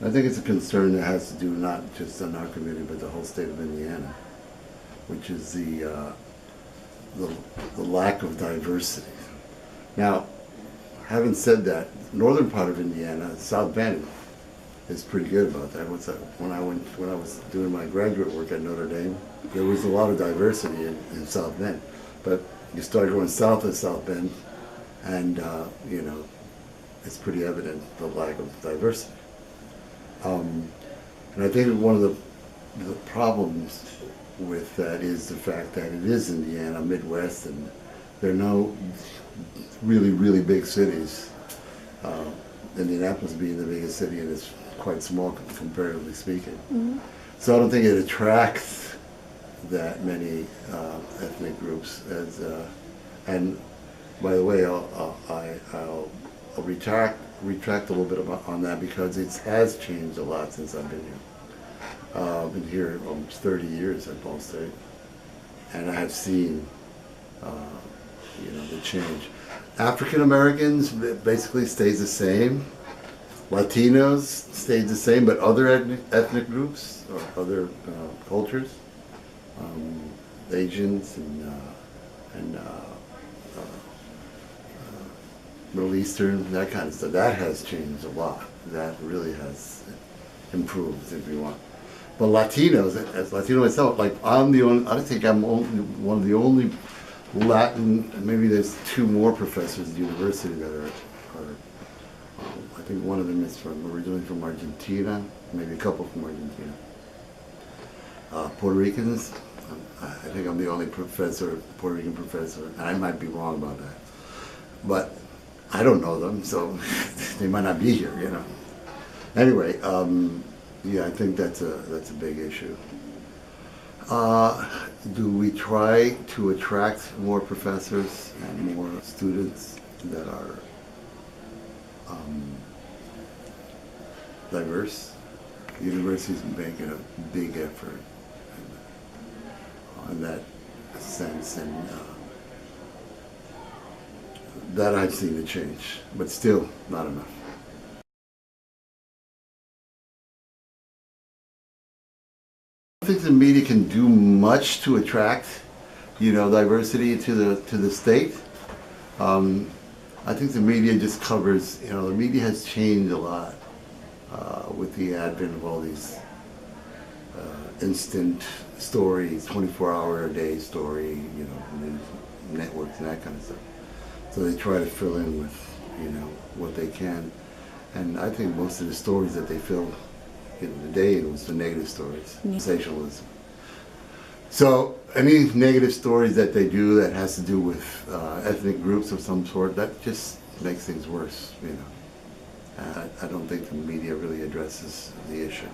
I think it's a concern that has to do not just on our community, but the whole state of Indiana, which is the lack of diversity. Now, having said that, northern part of Indiana, South Bend, is pretty good about that. When I was doing my graduate work at Notre Dame, there was a lot of diversity in South Bend, but you start going south of South Bend, and you know, it's pretty evident the lack of diversity. And I think one of the problems with that is the fact that it is Indiana, Midwest, and there are no really big cities. Indianapolis being the biggest city, and it's quite small comparatively speaking. Mm-hmm. So I don't think it attracts that many ethnic groups. And by the way, I'll retract a little bit on that, because it has changed a lot since I've been here. I've been here almost 30 years at Ball State, and I have seen you know, the change. African Americans basically stays the same. Latinos stays the same, but other ethnic groups or other cultures, Asians and Middle Eastern, that kind of stuff, that has changed a lot. That really has improved, if you want. But Latinos, as Latino myself, like I think I'm one of the only Latin, maybe there's two more professors at the university that are I think one of them is originally from Argentina, maybe a couple from Argentina. Puerto Ricans, I think I'm the only Puerto Rican professor, and I might be wrong about that. But I don't know them, so they might not be here, you know. Anyway, yeah, I think that's a big issue. Do we try to attract more professors and more students that are diverse? The university's making a big effort in that sense, and that I've seen a change, but still not enough. I don't think the media can do much to attract, you know, diversity to the state. I think the media just covers, you know, the media has changed a lot with the advent of all these instant stories, 24-hour-a-day story, you know, news networks and that kind of stuff. So they try to fill in with, you know, what they can. And I think most of the stories that they fill in the day, it was the negative stories, sensationalism. So any negative stories that they do that has to do with ethnic groups of some sort, that just makes things worse, you know. I don't think the media really addresses the issue.